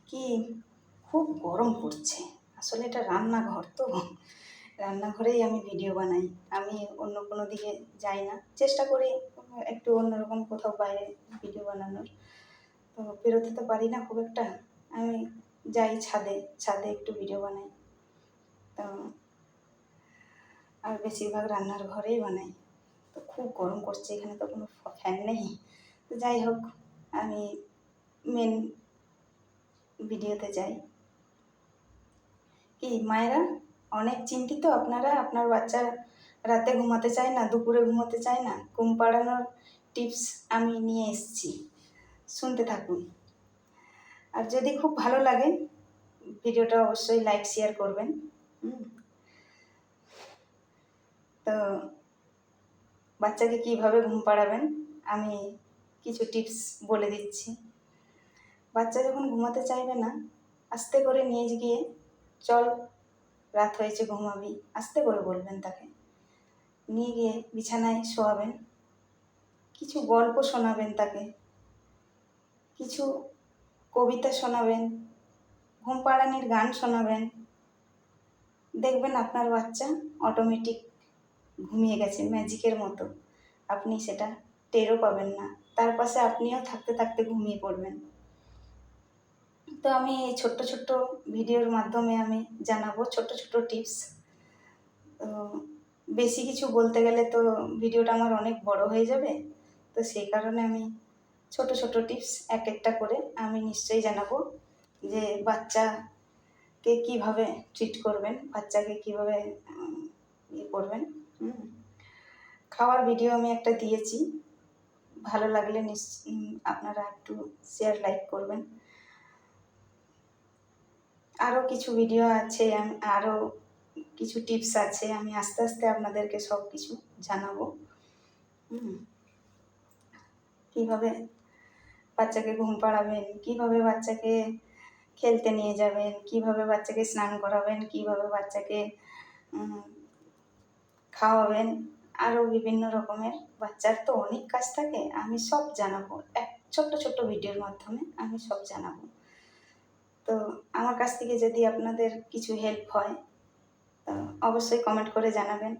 কি খুব গরম পড়ছে। আসলে এটা রান্নাঘর তো, রান্নাঘরেই আমি ভিডিও বানাই। আমি অন্য কোনো দিকে যাই না। চেষ্টা করি একটু অন্যরকম কোথাও বাইরে ভিডিও বানানোর। তো বেরোতে তো পারি না খুব একটা। আমি যাই ছাদে, ছাদে একটু ভিডিও বানাই। তো আর বেশিরভাগ রান্নার ঘরেই বানাই। তো খুব গরম করছে, এখানে তো কোনো ফ্যান নেই। তো যাই হোক, আমি মেন ভিডিওতে যাই। কি মায়েরা অনেক চিন্তিত আপনারা, আপনার বাচ্চা রাতে ঘুমাতে চায় না, দুপুরে ঘুমাতে চায় না, ঘুম পাড়ানোর টিপস আমি নিয়ে এসেছি, শুনতে থাকুন। আর যদি খুব ভালো লাগে ভিডিওটা অবশ্যই লাইক শেয়ার করবেন। তো বাচ্চাকে কিভাবে ঘুম পাড়াবেন আমি কিছু টিপস বলে দিচ্ছি। বাচ্চা যখন ঘুমাতে চাইবে না, আস্তে করে নিয়ে গিয়ে, চল রাত হয়েছে ঘুমাবি, আস্তে করে বলবেন তাকে। নিয়ে গিয়ে বিছানায় শোয়াবেন, কিছু গল্প শোনাবেন তাকে, কিছু কবিতা শোনাবেন, ঘুম পাড়ানির গান শোনাবেন। দেখবেন আপনার বাচ্চা অটোমেটিক ঘুমিয়ে গেছে ম্যাজিকের মতো। আপনি সেটা টেরও পাবেন না, তার পাশে আপনিও থাকতে থাকতে ঘুমিয়ে পড়বেন। তো আমি এই ছোট্ট ছোট্ট ভিডিওর মাধ্যমে আমি জানাবো ছোট্ট ছোট্ট টিপস। তো বেশি কিছু বলতে গেলে তো ভিডিওটা আমার অনেক বড় হয়ে যাবে। তো সেই কারণে আমি ছোট ছোট টিপস এক একটা করে আমি নিশ্চয়ই জানাবো, যে বাচ্চাকে কীভাবে ট্রিট করবেন, বাচ্চাকে কীভাবে ইয়ে করবেন। খাওয়ার ভিডিও আমি একটা দিয়েছি, ভালো লাগলে আপনারা একটু শেয়ার লাইক করবেন। আরও কিছু ভিডিও আছে, আরও কিছু টিপস আছে, আমি আস্তে আস্তে আপনাদেরকে সব কিছু জানাবো। কীভাবে বাচ্চাকে ঘুম পাড়াবেন, কীভাবে বাচ্চাকে খেলতে নিয়ে যাবেন, কীভাবে বাচ্চাকে স্নান করাবেন, কীভাবে বাচ্চাকে খাওয়াবেন, আরও বিভিন্ন রকমের। বাচ্চার তো অনেক কাজ থাকে, আমি সব জানাবো এক ছোট্ট ছোট্ট ভিডিওর মাধ্যমে আমি সব জানাবো। তো আমার কাছ থেকে যদি আপনাদের কিছু হেল্প হয় তো অবশ্যই কমেন্ট করে জানাবেন।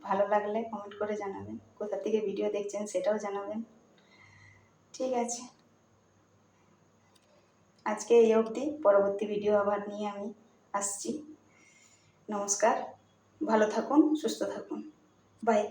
ভালো লাগলে কমেন্ট করে জানাবেন, কোথা থেকে ভিডিও দেখছেন সেটাও জানাবেন। ঠিক আছে, আজকে এই অবধি। পরবর্তী ভিডিও আবার নিয়ে আমি আসছি। নমস্কার, ভালো থাকুন, সুস্থ থাকুন, বাই।